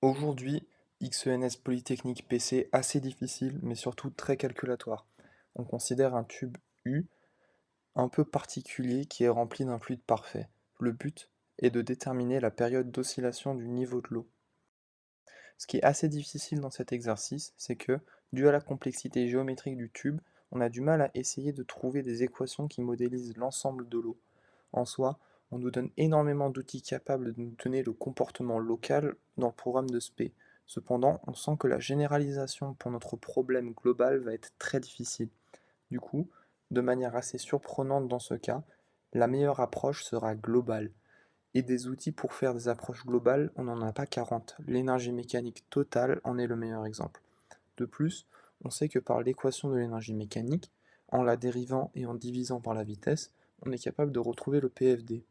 Aujourd'hui, XENS Polytechnique PC assez difficile, mais surtout très calculatoire. On considère un tube U un peu particulier qui est rempli d'un fluide parfait. Le but est de déterminer la période d'oscillation du niveau de l'eau. Ce qui est assez difficile dans cet exercice, c'est que, dû à la complexité géométrique du tube, on a du mal à essayer de trouver des équations qui modélisent l'ensemble de l'eau. En soi, on nous donne énormément d'outils capables de nous donner le comportement local dans le programme de SPE. Cependant, on sent que la généralisation pour notre problème global va être très difficile. Du coup, de manière assez surprenante dans ce cas, la meilleure approche sera globale. Et des outils pour faire des approches globales, on n'en a pas 40. L'énergie mécanique totale en est le meilleur exemple. De plus, on sait que par l'équation de l'énergie mécanique, en la dérivant et en divisant par la vitesse, on est capable de retrouver le PFD.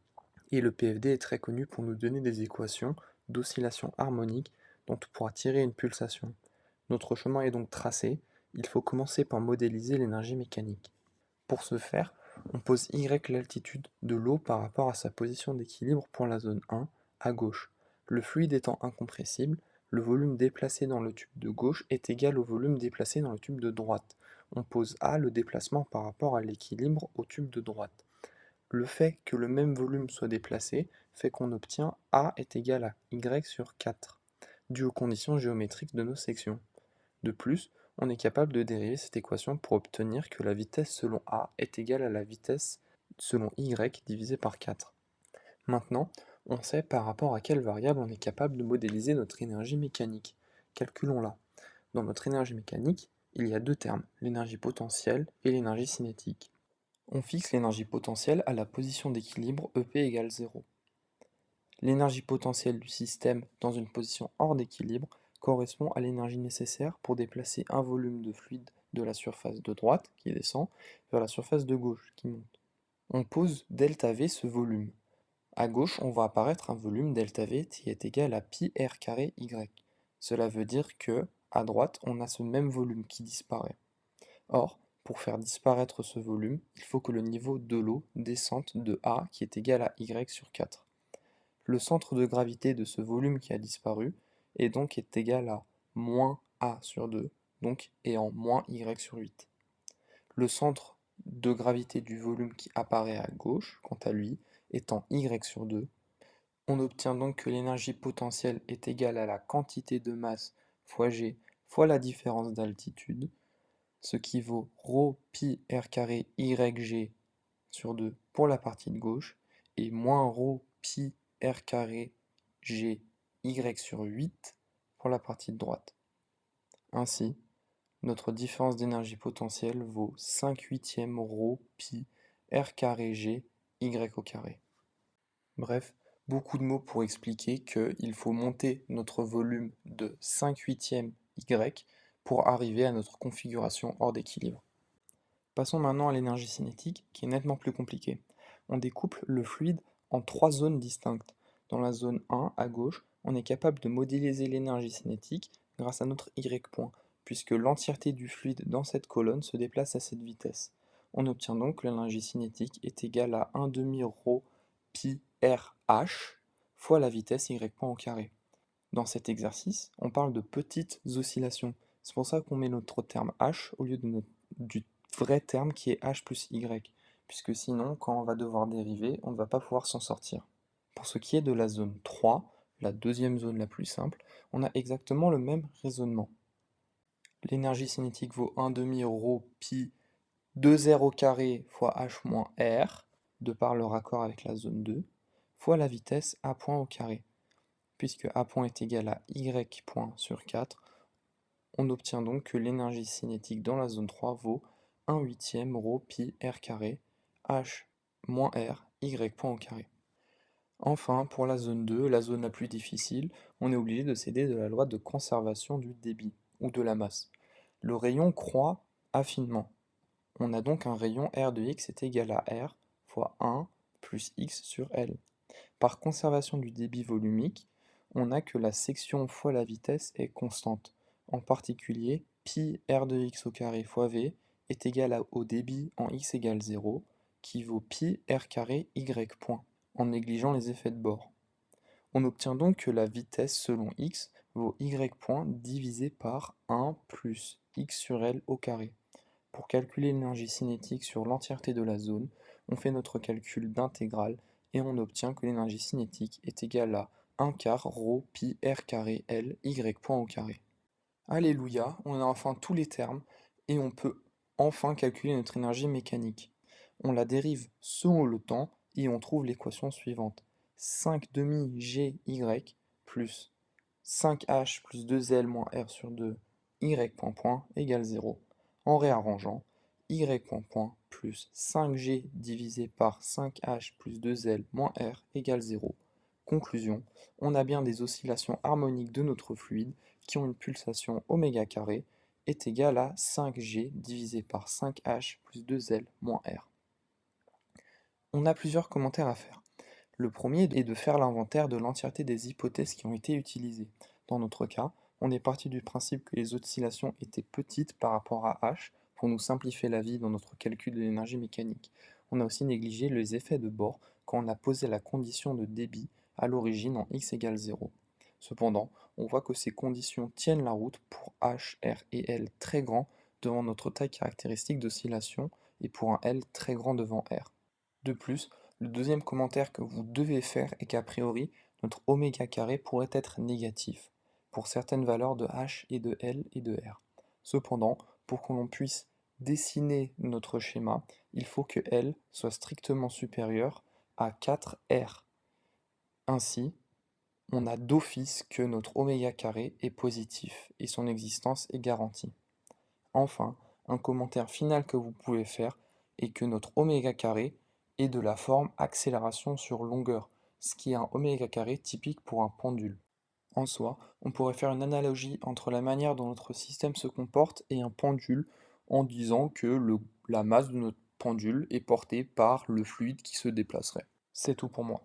Et le PFD est très connu pour nous donner des équations d'oscillation harmonique dont on pourra tirer une pulsation. Notre chemin est donc tracé, il faut commencer par modéliser l'énergie mécanique. Pour ce faire, on pose Y l'altitude de l'eau par rapport à sa position d'équilibre pour la zone 1, à gauche. Le fluide étant incompressible, le volume déplacé dans le tube de gauche est égal au volume déplacé dans le tube de droite. On pose A le déplacement par rapport à l'équilibre au tube de droite. Le fait que le même volume soit déplacé fait qu'on obtient A est égal à Y sur 4, dû aux conditions géométriques de nos sections. De plus, on est capable de dériver cette équation pour obtenir que la vitesse selon A est égale à la vitesse selon Y divisé par 4. Maintenant, on sait par rapport à quelle variable on est capable de modéliser notre énergie mécanique. Calculons-la. Dans notre énergie mécanique, il y a deux termes, l'énergie potentielle et l'énergie cinétique. On fixe l'énergie potentielle à la position d'équilibre EP égale 0. L'énergie potentielle du système dans une position hors d'équilibre correspond à l'énergie nécessaire pour déplacer un volume de fluide de la surface de droite, qui descend, vers la surface de gauche, qui monte. On pose ΔV ce volume. À gauche, on voit apparaître un volume ΔV qui est égal à pi r carré y. Cela veut dire que, à droite, on a ce même volume qui disparaît. Or, pour faire disparaître ce volume, il faut que le niveau de l'eau descende de A qui est égal à y sur 4. Le centre de gravité de ce volume qui a disparu est égal à moins A sur 2, donc et en moins Y sur 8. Le centre de gravité du volume qui apparaît à gauche, quant à lui, étant Y sur 2, on obtient donc que l'énergie potentielle est égale à la quantité de masse fois G fois la différence d'altitude, ce qui vaut ρ pi r carré YG sur 2 pour la partie de gauche, et moins ρ pi r carré G Y sur 8 pour la partie de droite. Ainsi, notre différence d'énergie potentielle vaut 5 huitièmes ρ pi r carré G Y au carré. Bref, beaucoup de mots pour expliquer qu'il faut monter notre volume de 5 huitièmes Y pour arriver à notre configuration hors d'équilibre. Passons maintenant à l'énergie cinétique, qui est nettement plus compliquée. On découpe le fluide en trois zones distinctes. Dans la zone 1, à gauche, on est capable de modéliser l'énergie cinétique grâce à notre Y point, puisque l'entièreté du fluide dans cette colonne se déplace à cette vitesse. On obtient donc que l'énergie cinétique est égale à 1 demi ρ pi RH fois la vitesse Y point au carré. Dans cet exercice, on parle de petites oscillations. C'est pour ça qu'on met notre terme H au lieu du vrai terme qui est H plus Y, puisque sinon, quand on va devoir dériver, on ne va pas pouvoir s'en sortir. Pour ce qui est de la zone 3, la deuxième zone la plus simple, on a exactement le même raisonnement. L'énergie cinétique vaut 1 demi ρ pi 2r au carré fois h moins r, de par le raccord avec la zone 2, fois la vitesse a point au carré. Puisque a point est égal à y point sur 4, on obtient donc que l'énergie cinétique dans la zone 3 vaut 1 huitième ρ pi r carré h moins r y point au carré. Enfin, pour la zone 2, la zone la plus difficile, on est obligé de céder de la loi de conservation du débit, ou de la masse. Le rayon croît affinement. On a donc un rayon r de x est égal à r fois 1 plus x sur L. Par conservation du débit volumique, on a que la section fois la vitesse est constante. En particulier, pi r de x au carré fois v est égal au débit en x égale 0, qui vaut pi r carré y point, en négligeant les effets de bord. On obtient donc que la vitesse selon x vaut y point divisé par 1 plus x sur L au carré. Pour calculer l'énergie cinétique sur l'entièreté de la zone, on fait notre calcul d'intégrale et on obtient que l'énergie cinétique est égale à 1 quart ρ pi r carré L y point au carré. Alléluia, on a enfin tous les termes et on peut enfin calculer notre énergie mécanique. On la dérive selon le temps et on trouve l'équation suivante. 5 demi Gy plus 5H plus 2L moins R sur 2 y point point égale 0. En réarrangeant, y point point plus 5G divisé par 5H plus 2L moins R égale 0. Conclusion, on a bien des oscillations harmoniques de notre fluide qui ont une pulsation oméga carré est égale à 5G divisé par 5H plus 2L moins R. On a plusieurs commentaires à faire. Le premier est de faire l'inventaire de l'entièreté des hypothèses qui ont été utilisées. Dans notre cas, on est parti du principe que les oscillations étaient petites par rapport à H pour nous simplifier la vie dans notre calcul de l'énergie mécanique. On a aussi négligé les effets de bord quand on a posé la condition de débit à l'origine en x égale 0. Cependant, on voit que ces conditions tiennent la route pour H, R et L très grands devant notre taille caractéristique d'oscillation et pour un L très grand devant R. De plus, le deuxième commentaire que vous devez faire est qu'a priori, notre oméga carré pourrait être négatif pour certaines valeurs de H et de L et de R. Cependant, pour que l'on puisse dessiner notre schéma, il faut que L soit strictement supérieur à 4R. Ainsi, on a d'office que notre oméga carré est positif et son existence est garantie. Enfin, un commentaire final que vous pouvez faire est que notre oméga carré est de la forme accélération sur longueur, ce qui est un oméga carré typique pour un pendule. En soi, on pourrait faire une analogie entre la manière dont notre système se comporte et un pendule en disant que la masse de notre pendule est portée par le fluide qui se déplacerait. C'est tout pour moi.